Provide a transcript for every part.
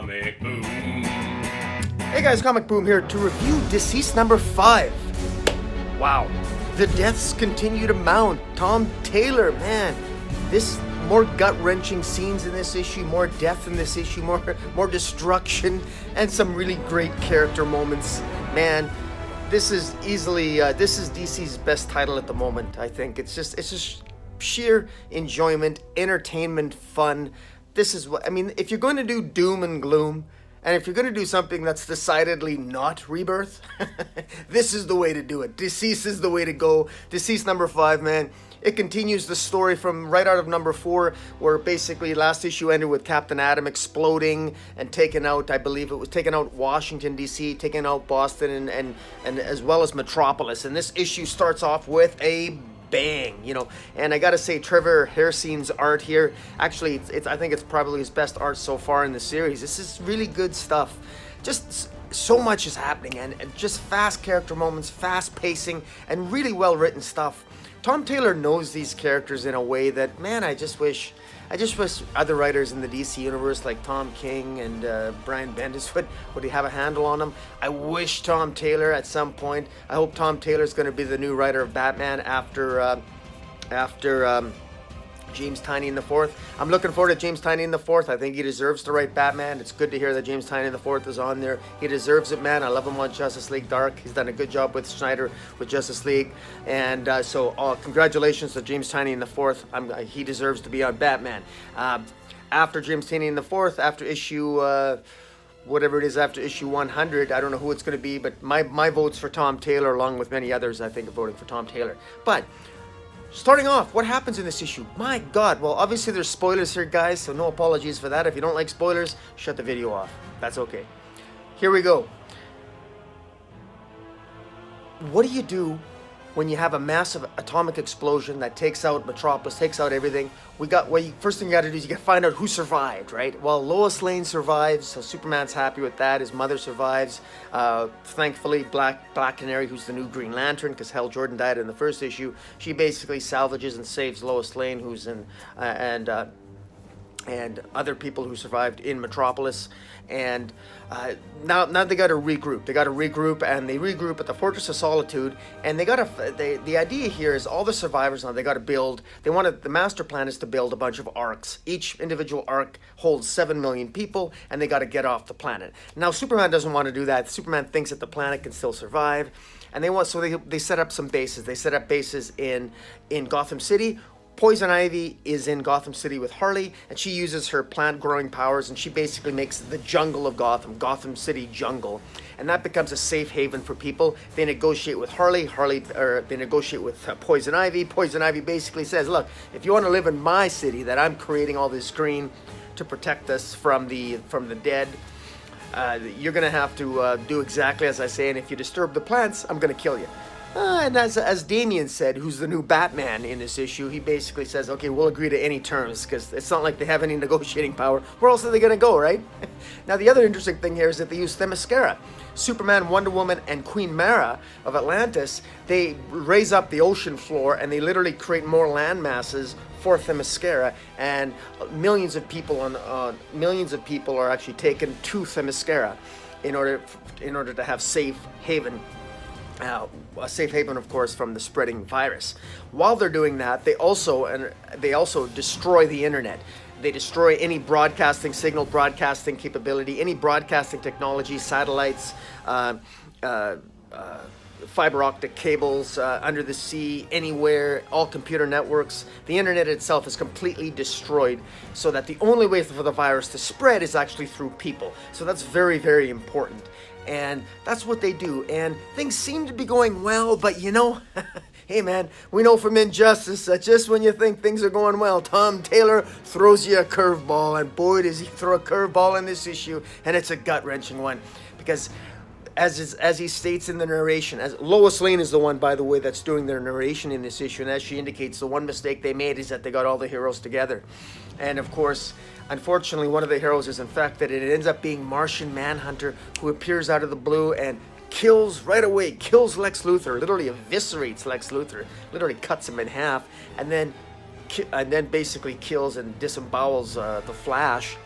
Comic Boom. Hey guys, Comic Boom here to review Deceased number 5. Wow, the deaths continue to mount. Tom Taylor, man, this more gut-wrenching scenes in this issue, more death in this issue, more destruction, and some really great character moments. Man, this is easily this is DC's best title at the moment. I think it's just sheer enjoyment, entertainment, fun. This is what I mean. If you're going to do doom and gloom, and if you're going to do something that's decidedly not Rebirth, this is the way to do it. Deceased is the way to go. Deceased number 5, man. It continues the story from right out of number 4, where basically last issue ended with Captain Atom exploding and taking out, I believe it was taking out Washington, D.C., taking out Boston, and as well as Metropolis. And this issue starts off with a bang, you know. And I gotta say, Trevor Hairston's art here, actually, I think it's probably his best art so far in the series. This is really good stuff. Just so much is happening, and just fast character moments, fast pacing, and really well written stuff. Tom Taylor knows these characters in a way that, man, I just wish other writers in the DC universe like Tom King and Brian Bendis would have a handle on them. I wish Tom Taylor at some point, I hope Tom Taylor's going to be the new writer of Batman after James Tynion IV. I'm looking forward to James Tynion IV. I think he deserves to write Batman. It's good to hear that James Tynion IV is on there. He deserves it, man. I love him on Justice League Dark. He's done a good job with Snyder with Justice League. And so congratulations to James Tynion IV. He deserves to be on Batman. After James Tynion IV, after issue... whatever it is after issue 100, I don't know who it's going to be, but my vote's for Tom Taylor, along with many others, I think, are voting for Tom Taylor. But starting off, what happens in this issue? My God, well, obviously there's spoilers here, guys, so no apologies for that. If you don't like spoilers, shut the video off. That's okay. Here we go. What do you do when you have a massive atomic explosion that takes out Metropolis, takes out everything? First thing you got to do is you got to find out who survived, right? Well, Lois Lane survives, so Superman's happy with that. His mother survives. Thankfully, Black Canary, who's the new Green Lantern, because Hal Jordan died in the first issue, she basically salvages and saves Lois Lane, who's in and other people who survived in Metropolis. And now they got to regroup. And they regroup at the Fortress of Solitude. And the idea here is all the survivors now, they got to build. The master plan is to build a bunch of arcs. Each individual arc holds 7 million people, and they got to get off the planet. Now Superman doesn't want to do that. Superman thinks that the planet can still survive, and they set up some bases. They set up bases in Gotham City. Poison Ivy is in Gotham City with Harley, and she uses her plant-growing powers, and she basically makes the jungle of Gotham City jungle, and that becomes a safe haven for people. They negotiate with they negotiate with Poison Ivy. Poison Ivy basically says, look, if you want to live in my city that I'm creating all this green to protect us from the dead, you're going to have to do exactly as I say, and if you disturb the plants, I'm going to kill you. And as Damian said, who's the new Batman in this issue, he basically says, okay, we'll agree to any terms, because it's not like they have any negotiating power. Where else are they going to go, right? Now, the other interesting thing here is that they use Themyscira. Superman, Wonder Woman, and Queen Mara of Atlantis, they raise up the ocean floor, and they literally create more land masses for Themyscira, and millions of people are actually taken to Themyscira in order to have safe haven. A safe haven, of course, from the spreading virus. While they're doing that, they also destroy the internet. They destroy any signal broadcasting capability, any broadcasting technology, satellites, fiber optic cables under the sea, anywhere, all computer networks. The internet itself is completely destroyed, so that the only way for the virus to spread is actually through people. So that's very, very important. And that's what they do. And things seem to be going well, but you know, hey man, we know from Injustice that just when you think things are going well, Tom Taylor throws you a curveball, and boy does he throw a curveball in this issue, and it's a gut-wrenching one. Because as he states in the narration, as Lois Lane is the one, by the way, that's doing their narration in this issue, and as she indicates, the one mistake they made is that they got all the heroes together. And of course, unfortunately, one of the heroes is infected, and it ends up being Martian Manhunter, who appears out of the blue and kills Lex Luthor, literally eviscerates Lex Luthor, literally cuts him in half, and then basically kills and disembowels the Flash.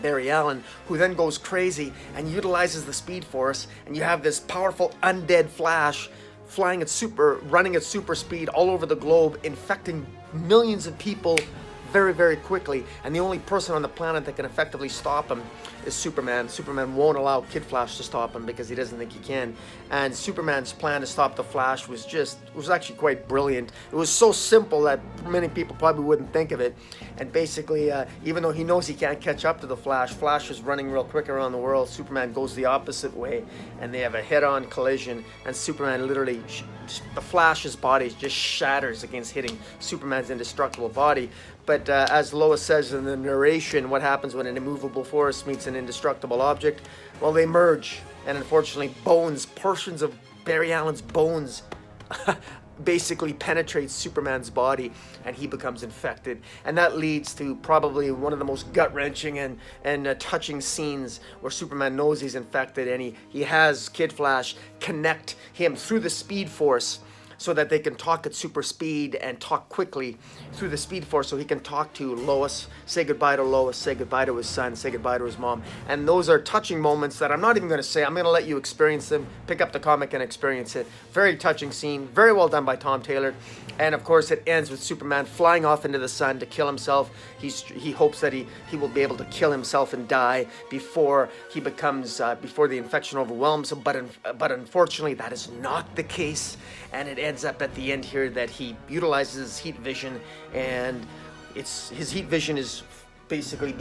Barry Allen, who then goes crazy and utilizes the Speed Force, and you have this powerful undead Flash running at super speed all over the globe, infecting millions of people very, very quickly. And the only person on the planet that can effectively stop him is Superman. Superman won't allow Kid Flash to stop him because he doesn't think he can. And Superman's plan to stop the Flash was actually quite brilliant. It was so simple that many people probably wouldn't think of it. And basically, even though he knows he can't catch up to the Flash, Flash is running real quick around the world. Superman goes the opposite way, and they have a head-on collision. And Superman literally, the Flash's body just shatters against hitting Superman's indestructible body. But as Lois says in the narration, what happens when an immovable force meets an indestructible object? Well, they merge, and unfortunately, portions of Barry Allen's bones basically penetrates Superman's body, and he becomes infected. And that leads to probably one of the most gut-wrenching and touching scenes where Superman knows he's infected, and he has Kid Flash connect him through the Speed Force so that they can talk at super speed and talk quickly through the Speed Force, so he can talk to Lois, say goodbye to Lois, say goodbye to his son, say goodbye to his mom. And those are touching moments that I'm not even going to say. I'm going to let you experience them, pick up the comic and experience it. Very touching scene, very well done by Tom Taylor. And of course, it ends with Superman flying off into the sun to kill himself. He hopes that he will be able to kill himself and die before he becomes before the infection overwhelms him. But unfortunately, that is not the case. And it ends up at the end here that he utilizes his heat vision, and his heat vision is basically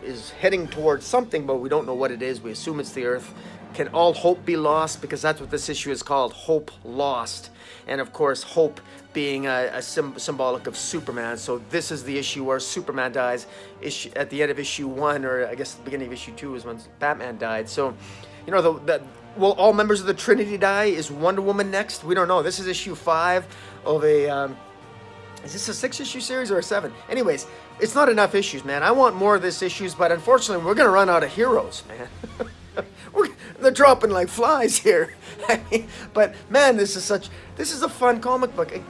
is heading towards something, but we don't know what it is. We assume it's the Earth. Can all hope be lost? Because that's what this issue is called, Hope Lost. And of course, hope being symbolic of Superman. So this is the issue where Superman dies. At the end of issue 1, or I guess the beginning of issue 2 is when Batman died. So, you know, will all members of the Trinity die? Is Wonder Woman next? We don't know. This is issue 5 of a... is this a 6-issue series or a 7? Anyways, it's not enough issues, man. I want more of this issues, but unfortunately, we're going to run out of heroes, man. They're dropping like flies here. But man, this is a fun comic book. Isn't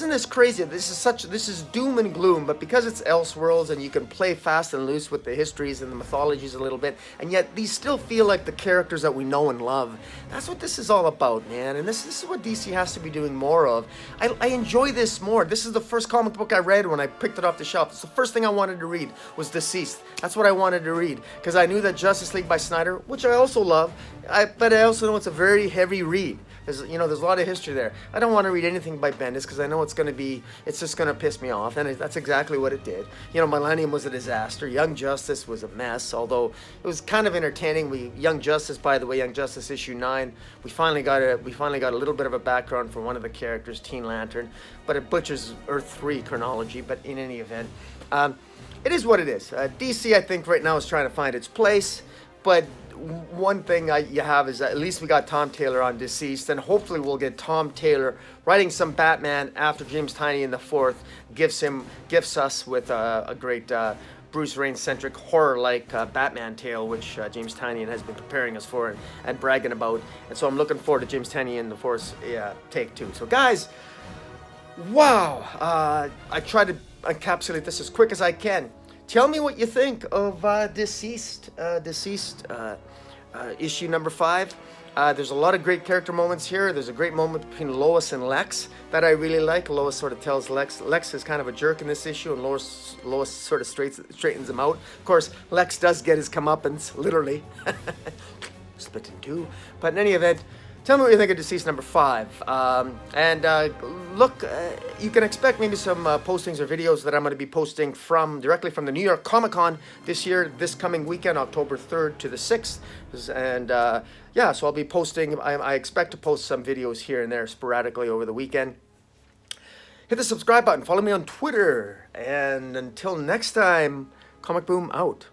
this crazy? This is doom and gloom, but because it's Elseworlds and you can play fast and loose with the histories and the mythologies a little bit, and yet these still feel like the characters that we know and love. That's what this is all about, man. And this is what DC has to be doing more of. I enjoy this more. This is the first comic book I read when I picked it off the shelf. It's the first thing I wanted to read was Deceased. That's what I wanted to read, because I knew that Justice League by Snyder, which I also love, but I also know it's a very heavy read. There's a lot of history there. I don't want to read anything by Bendis because I know it's just going to piss me off, and that's exactly what it did. Millennium was a disaster. Young Justice was a mess, although it was kind of entertaining. Young Justice, by the way, Young Justice issue 9, we finally got a little bit of a background for one of the characters, Teen Lantern, but it butchers Earth 3 chronology. But in any event, it is what it is. DC, I think, right now is trying to find its place, but one thing you have is that at least we got Tom Taylor on Deceased, and hopefully we'll get Tom Taylor writing some Batman after James Tynion the Fourth gifts us with a great Bruce Wayne-centric horror-like Batman tale, which James Tynion has been preparing us for and bragging about. And so I'm looking forward to James Tynion the Fourth's take 2. So guys, wow! I try to encapsulate this as quick as I can. Tell me what you think of Deceased issue number 5. There's a lot of great character moments here. There's a great moment between Lois and Lex that I really like. Lois sort of tells Lex is kind of a jerk in this issue, and Lois sort of straightens him out. Of course, Lex does get his comeuppance, literally. Split in two. But in any event, tell me what you think of Deceased number 5. Look, you can expect maybe some postings or videos that I'm going to be posting directly from the New York Comic Con this coming weekend, October 3rd to the 6th. And so I'll be posting, I expect to post some videos here and there sporadically over the weekend. Hit the subscribe button, follow me on Twitter, and until next time, Comic Boom out.